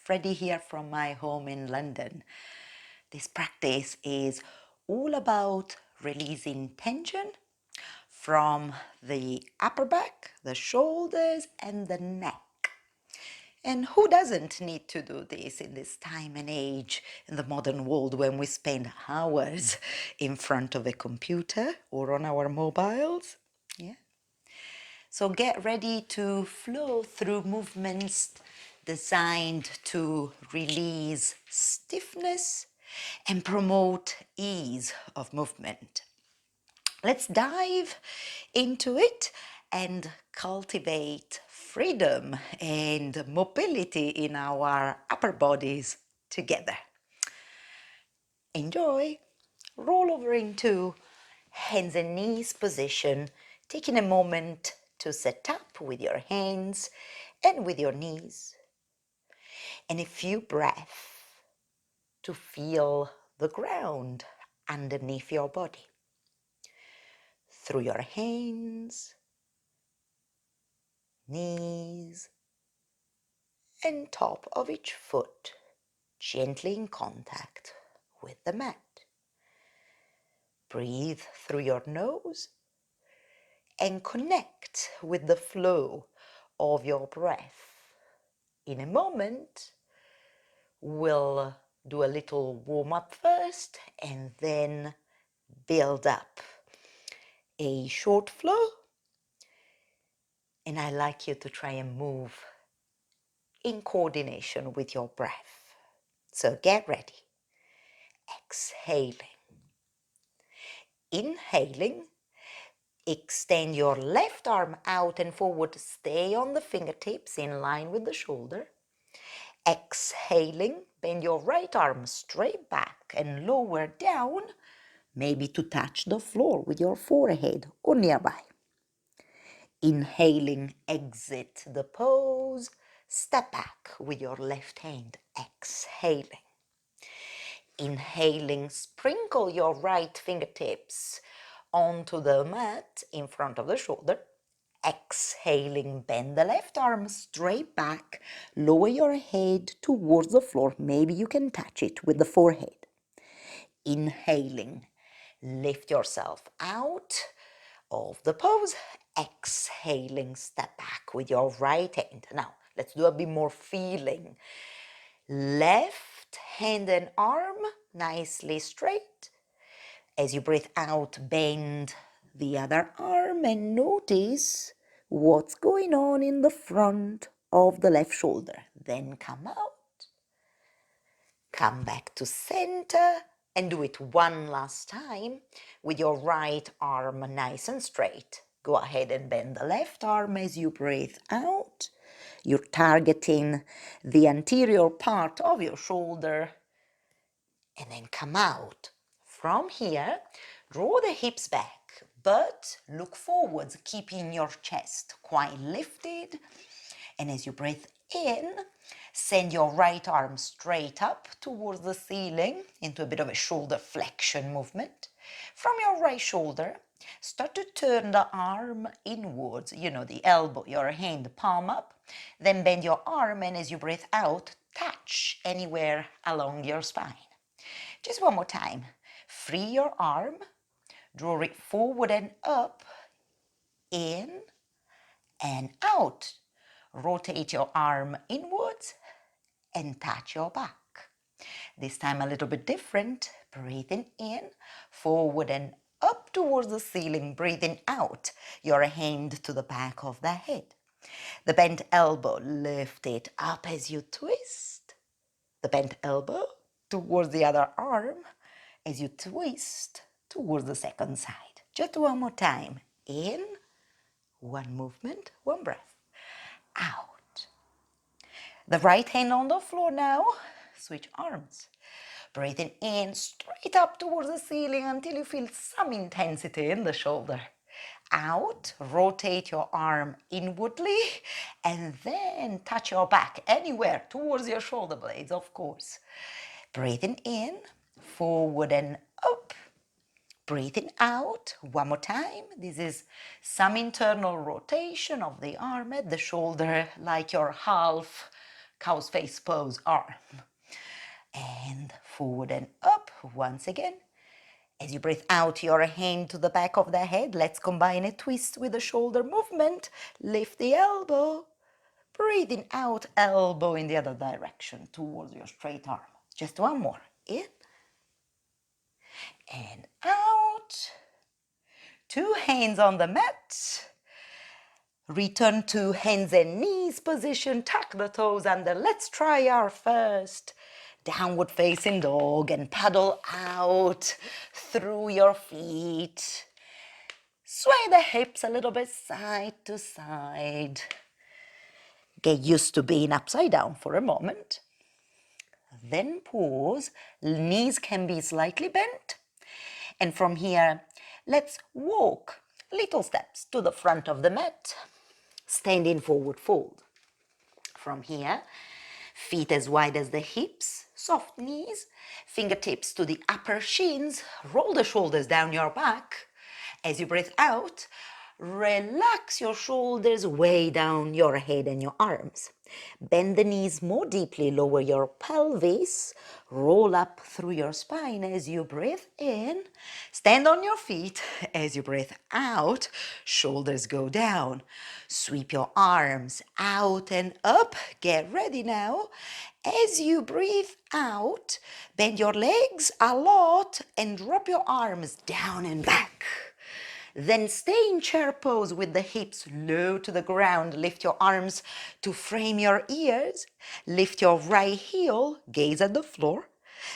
Freddie here from my home in London. This practice is all about releasing tension from the upper back, the shoulders, and the neck. And who doesn't need to do this in this time and age in the modern world when we spend hours in front of a computer or on our mobiles? Yeah. So get ready to flow through movements designed to release stiffness and promote ease of movement. Let's dive into it and cultivate freedom and mobility in our upper bodies together. Enjoy! Roll over into hands and knees position, taking a moment to set up with your hands and with your knees. And a few breaths to feel the ground underneath your body. Through your hands, knees, and top of each foot, gently in contact with the mat. Breathe through your nose and connect with the flow of your breath. In a moment, we'll do a little warm up first and then build up a short flow. And I like you to try and move in coordination with your breath. So get ready. Exhaling. Inhaling. Extend your left arm out and forward. Stay on the fingertips in line with the shoulder. Exhaling, bend your right arm straight back and lower down, maybe to touch the floor with your forehead or nearby. Inhaling, exit the pose. Step back with your left hand. Exhaling. Inhaling, sprinkle your right fingertips onto the mat in front of the shoulder. Exhaling, bend the left arm straight back, lower your head towards the floor. Maybe you can touch it with the forehead. Inhaling, lift yourself out of the pose. Exhaling, step back with your right hand. Now, let's do a bit more feeling. Left hand and arm nicely straight. As you breathe out, bend the other arm and notice what's going on in the front of the left shoulder. Then come out, come back to center, and do it one last time with your right arm nice and straight. Go ahead and bend the left arm as you breathe out. You're targeting the anterior part of your shoulder, and then come out. From here, draw the hips back, but look forwards, keeping your chest quite lifted. And as you breathe in, send your right arm straight up towards the ceiling into a bit of a shoulder flexion movement. From your right shoulder, start to turn the arm inwards, the elbow, your hand palm up. Then bend your arm, and as you breathe out, touch anywhere along your spine. Just one more time. Free your arm, draw it forward and up, in and out. Rotate your arm inwards and touch your back. This time a little bit different. Breathing in, forward and up towards the ceiling. Breathing out, your hand to the back of the head. The bent elbow, lift it up as you twist. The bent elbow towards the other arm as you twist towards the second side. Just one more time. In, one movement, one breath. Out. The right hand on the floor now. Switch arms. Breathing in, straight up towards the ceiling until you feel some intensity in the shoulder. Out, rotate your arm inwardly, and then touch your back anywhere towards your shoulder blades, of course. Breathing in, forward and up. Breathing out, one more time. This is some internal rotation of the arm at the shoulder, like you're half cow's face pose arm. And forward and up once again. As you breathe out your hand to the back of the head, let's combine a twist with a shoulder movement. Lift the elbow. Breathing out, elbow in the other direction towards your straight arm. Just one more. In and out. Two hands on the mat. Return to hands and knees position. Tuck the toes under. Let's try our first downward facing dog and paddle out through your feet. Sway the hips a little bit side to side. Get used to being upside down for a moment. Then pause. Knees can be slightly bent. And from here, let's walk little steps to the front of the mat. Standing forward fold. From here, feet as wide as the hips, soft knees, fingertips to the upper shins, roll the shoulders down your back. As you breathe out, relax your shoulders way down your head and your arms. Bend the knees more deeply, lower your pelvis, roll up through your spine as you breathe in. Stand on your feet as you breathe out, shoulders go down. Sweep your arms out and up. Get ready now. As you breathe out, bend your legs a lot and drop your arms down and back. Then stay in chair pose with the hips low to the ground. Lift your arms to frame your ears. Lift your right heel, gaze at the floor.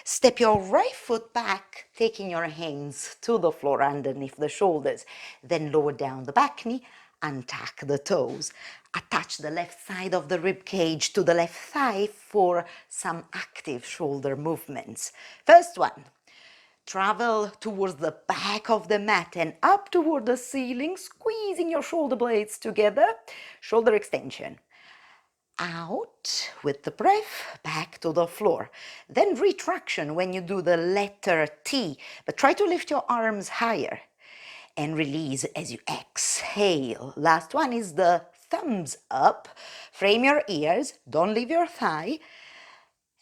Step your right foot back, taking your hands to the floor underneath the shoulders. Then lower down the back knee, untuck the toes. Attach the left side of the rib cage to the left thigh for some active shoulder movements. First one. Travel towards the back of the mat and up toward the ceiling, squeezing your shoulder blades together. Shoulder extension. Out with the breath, back to the floor. Then retraction when you do the letter T, but try to lift your arms higher. And release as you exhale. Last one is the thumbs up. Frame your ears, don't leave your thigh.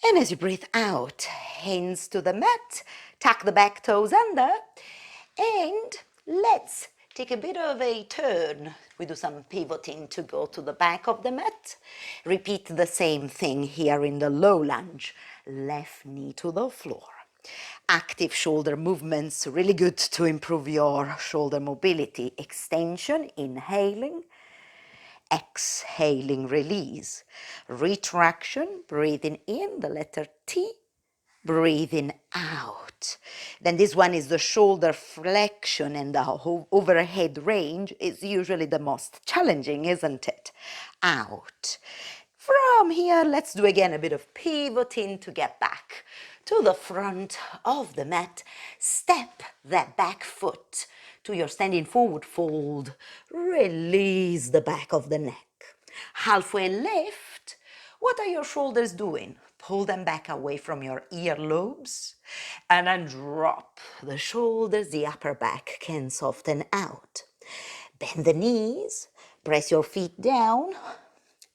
And as you breathe out, hands to the mat, tuck the back toes under, and let's take a bit of a turn. We do some pivoting to go to the back of the mat. Repeat the same thing here in the low lunge. Left knee to the floor. Active shoulder movements, really good to improve your shoulder mobility. Extension, inhaling. Exhaling, release. Retraction, breathing in, the letter T, breathing out. Then this one is the shoulder flexion, and the overhead range is usually the most challenging, isn't it? Out. From here, let's do again a bit of pivoting to get back to the front of the mat. Step that back foot to your standing forward fold. Release the back of the neck. Halfway lift. What are your shoulders doing? Pull them back away from your earlobes and then drop the shoulders. The upper back can soften out. Bend the knees. Press your feet down.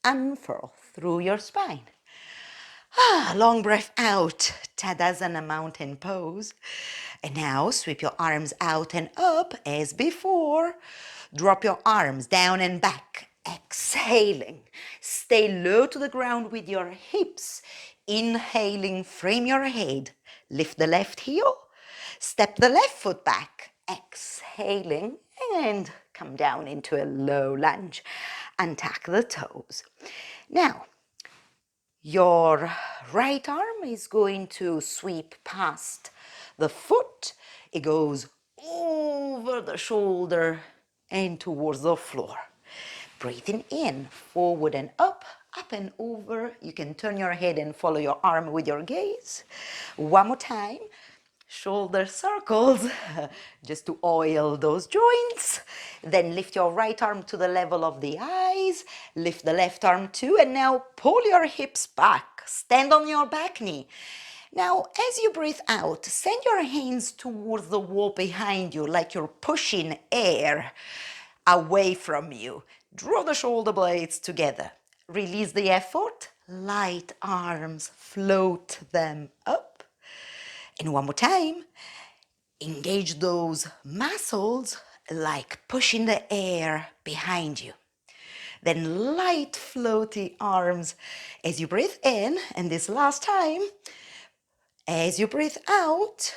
Unfurl through your spine. Long breath out, Tadasana mountain pose. And now sweep your arms out and up as before. Drop your arms down and back, exhaling. Stay low to the ground with your hips. Inhaling, frame your head. Lift the left heel. Step the left foot back, exhaling, and come down into a low lunge. Untuck the toes. Now, your right arm is going to sweep past the foot. It goes over the shoulder and towards the floor. Breathing in, forward and up and over. You can turn your head and follow your arm with your gaze. One more time. Shoulder circles, just to oil those joints. Then lift your right arm to the level of the eyes. Lift the left arm too, and now pull your hips back. Stand on your back knee. Now, as you breathe out, send your hands towards the wall behind you, like you're pushing air away from you. Draw the shoulder blades together. Release the effort. light arms, float them up. And one more time, engage those muscles like pushing the air behind you. Then light floaty arms as you breathe in, and this last time, as you breathe out,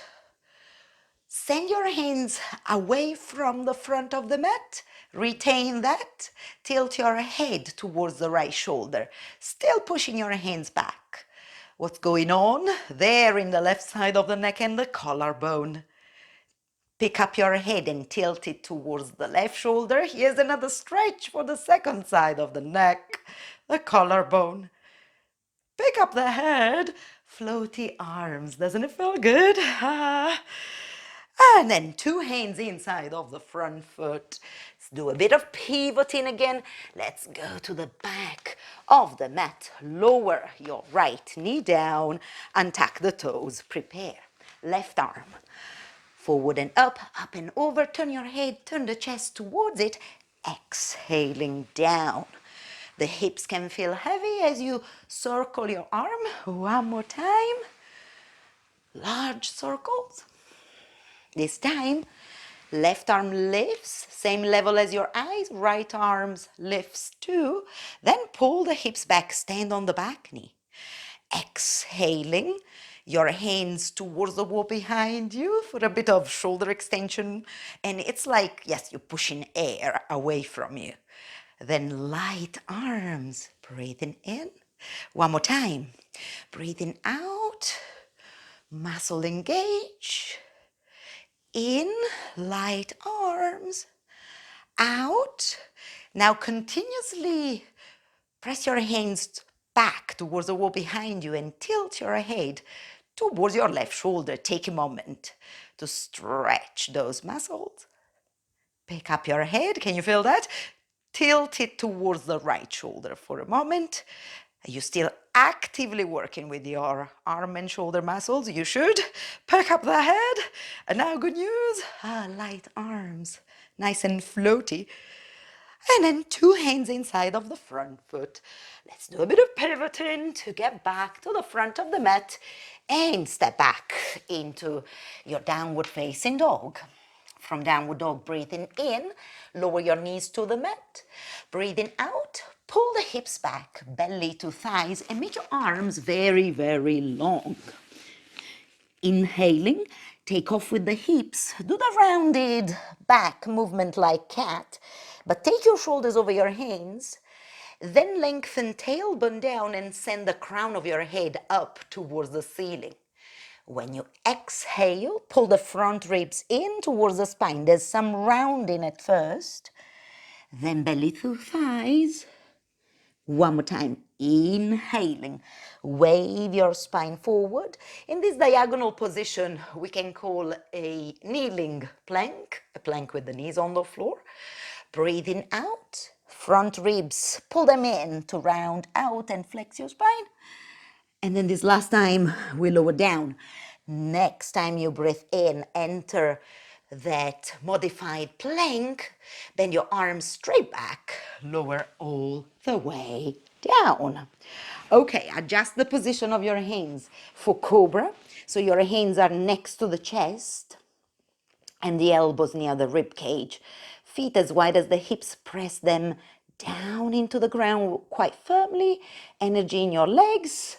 send your hands away from the front of the mat. Retain that. Tilt your head towards the right shoulder, still pushing your hands back. What's going on? There in the left side of the neck and the collarbone. Pick up your head and tilt it towards the left shoulder. Here's another stretch for the second side of the neck, the collarbone. Pick up the head, floaty arms. Doesn't it feel good? And then 2 hands inside of the front foot. Let's do a bit of pivoting again. Let's go to the back of the mat. Lower your right knee down and tuck the toes. Prepare. Left arm. Forward and up and over. Turn your head, turn the chest towards it. Exhaling down. The hips can feel heavy as you circle your arm. One more time. Large circles. This time, left arm lifts, same level as your eyes. Right arm lifts too. Then pull the hips back, stand on the back knee. Exhaling, your hands towards the wall behind you for a bit of shoulder extension. And it's like, yes, you're pushing air away from you. Then light arms, breathing in. One more time. Breathing out, muscle engage. In, light arms. Out. Now continuously press your hands back towards the wall behind you and tilt your head towards your left shoulder. Take a moment to stretch those muscles. Pick up your head. Can you feel that? Tilt it towards the right shoulder for a moment. You're still actively working with your arm and shoulder muscles. You should. Pick up the head. And now good news. Light arms. Nice and floaty. And then 2 hands inside of the front foot. Let's do a bit of pivoting to get back to the front of the mat and step back into your downward facing dog. From downward dog, breathing in, lower your knees to the mat. Breathing out, pull the hips back, belly to thighs, and make your arms very, very long. Inhaling, take off with the hips. Do the rounded back movement like cat, but take your shoulders over your hands. Then lengthen tailbone down and send the crown of your head up towards the ceiling. When you exhale, pull the front ribs in towards the spine. There's some rounding at first. Then belly to thighs. One more time, inhaling, wave your spine forward. In this diagonal position, we can call a kneeling plank, a plank with the knees on the floor. Breathing out, front ribs, pull them in to round out and flex your spine. And then this last time, we lower down. Next time you breathe in, enter that modified plank, bend your arms straight back, lower all the way down. Okay, adjust the position of your hands for cobra. So your hands are next to the chest and the elbows near the rib cage. Feet as wide as the hips, press them down into the ground quite firmly. Energy in your legs.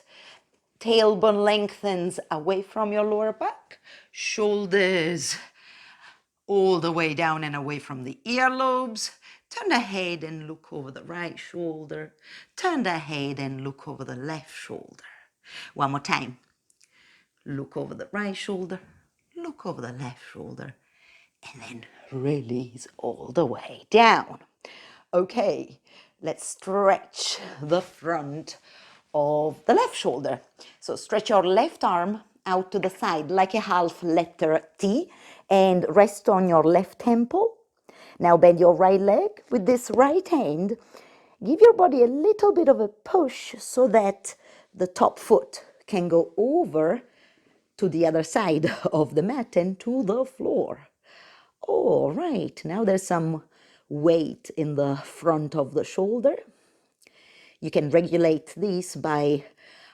Tailbone lengthens away from your lower back. Shoulders all the way down and away from the earlobes. Turn the head and look over the right shoulder. Turn the head and look over the left shoulder. One more time. Look over the right shoulder. Look over the left shoulder. And then release all the way down. Okay, let's stretch the front of the left shoulder. So stretch your left arm out to the side like a half letter T and rest on your left temple. Now bend your right leg with this right hand. Give your body a little bit of a push so that the top foot can go over to the other side of the mat and to the floor. All right, now there's some weight in the front of the shoulder. You can regulate this by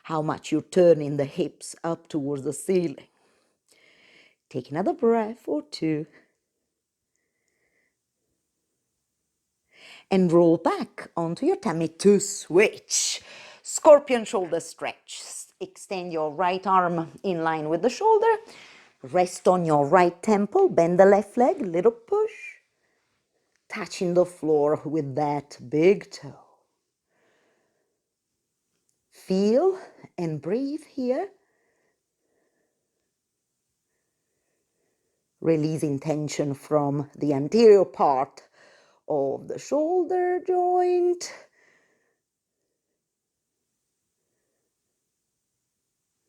how much you're turning the hips up towards the ceiling. Take another breath or two. And roll back onto your tummy to switch. Scorpion shoulder stretch. Extend your right arm in line with the shoulder. Rest on your right temple. Bend the left leg, little push. Touching the floor with that big toe. Feel and breathe here. Releasing tension from the anterior part of the shoulder joint.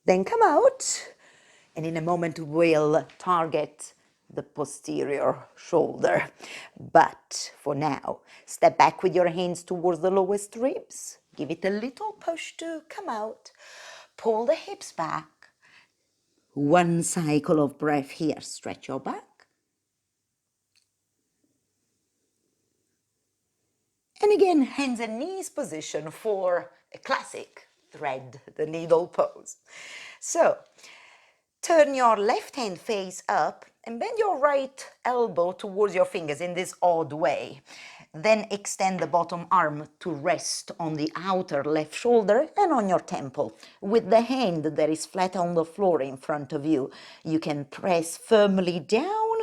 Then come out, and in a moment we'll target the posterior shoulder. But for now, step back with your hands towards the lowest ribs. Give it a little push to come out. Pull the hips back. One cycle of breath here. Stretch your back. And again, hands and knees position for a classic thread the needle pose. So, turn your left hand face up and bend your right elbow towards your fingers in this odd way. Then extend the bottom arm to rest on the outer left shoulder and on your temple. With the hand that is flat on the floor in front of you, you can press firmly down.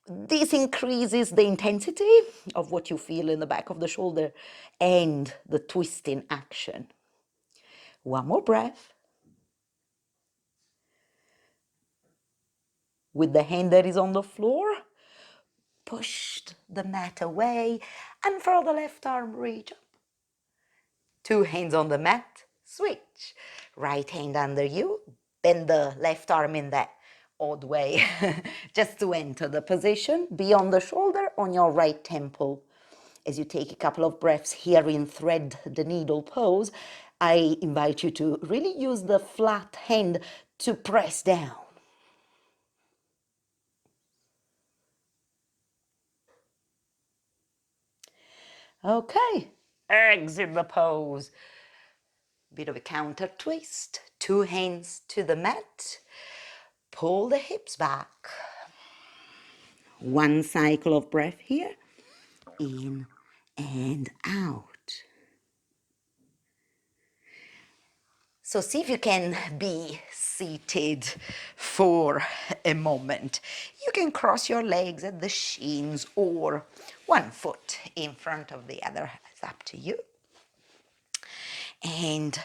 This increases the intensity of what you feel in the back of the shoulder and the twisting action. One more breath. With the hand that is on the floor, push the mat away, and for the left arm, reach up. Two hands on the mat, switch. Right hand under you, bend the left arm in that odd way, just to enter the position, beyond the shoulder on your right temple. As you take a couple of breaths here in thread the needle pose, I invite you to really use the flat hand to press down. Okay, exit the pose. Bit of a counter twist. Two hands to the mat. Pull the hips back. One cycle of breath here. In and out. So see if you can be seated for a moment. You can cross your legs at the shins or one foot in front of the other. It's up to you. And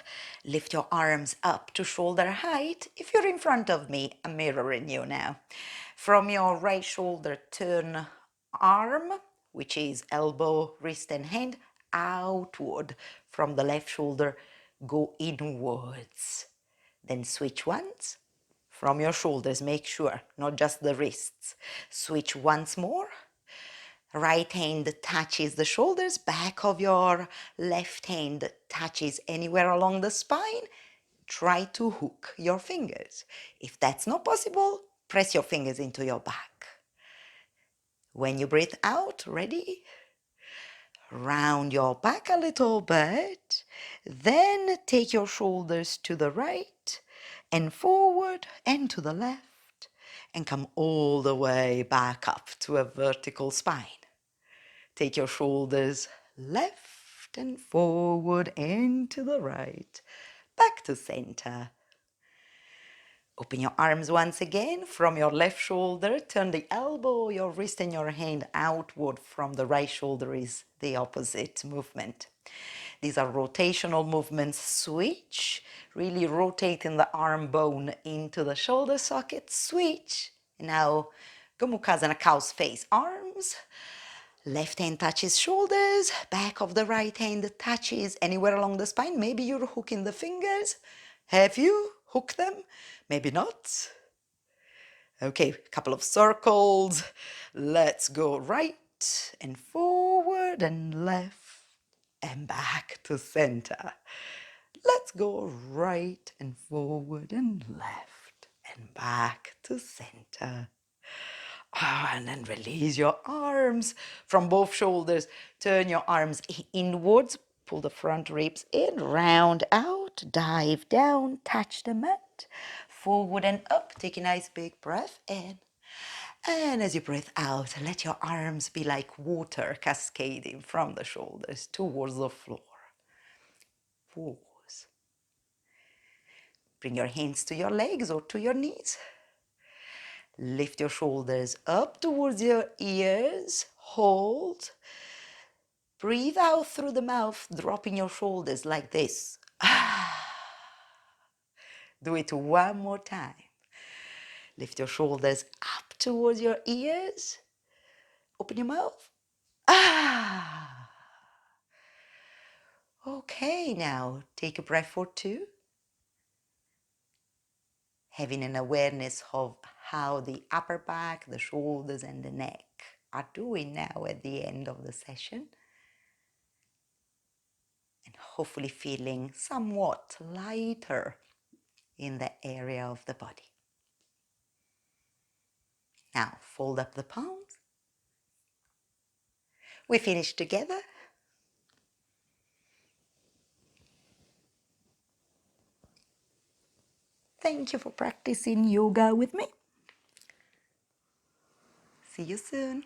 lift your arms up to shoulder height. If you're in front of me, I'm mirroring you now. From your right shoulder, turn arm, which is elbow, wrist, and hand, outward. From the left shoulder, go inwards. Then switch once. From your shoulders, make sure, not just the wrists. Switch once more. Right hand touches the shoulders, back of your left hand touches anywhere along the spine. Try to hook your fingers. If that's not possible, press your fingers into your back. When you breathe out, ready? Round your back a little bit. Then take your shoulders to the right and forward and to the left and come all the way back up to a vertical spine. Take your shoulders left and forward and to the right, back to center. Open your arms once again from your left shoulder. Turn the elbow, your wrist, and your hand outward from the right shoulder is the opposite movement. These are rotational movements. Switch, really rotating the arm bone into the shoulder socket. Switch. Now, Gomukhasana, cow's face, arms. Left hand touches shoulders, back of the right hand touches anywhere along the spine. Maybe you're hooking the fingers. Have you hooked them? Maybe not. Okay, a couple of circles. Let's go right and forward and left and back to center. Let's go right and forward and left and back to center. And then release your arms from both shoulders. Turn your arms inwards, Pull the front ribs in, round out, dive down, touch the mat, forward and up. Take a nice big breath in. And as you breathe out, let your arms be like water cascading from the shoulders towards the floor. Pause. Bring your hands to your legs or to your knees. Lift your shoulders up towards your ears. Hold. Breathe out through the mouth, dropping your shoulders like this. Do it one more time. Lift your shoulders up towards your ears. Open your mouth. Okay, now take a breath or two. Having an awareness of how the upper back, the shoulders and the neck are doing now at the end of the session. And hopefully feeling somewhat lighter in the area of the body. Now fold up the palms. We finish together. Thank you for practicing yoga with me. See you soon.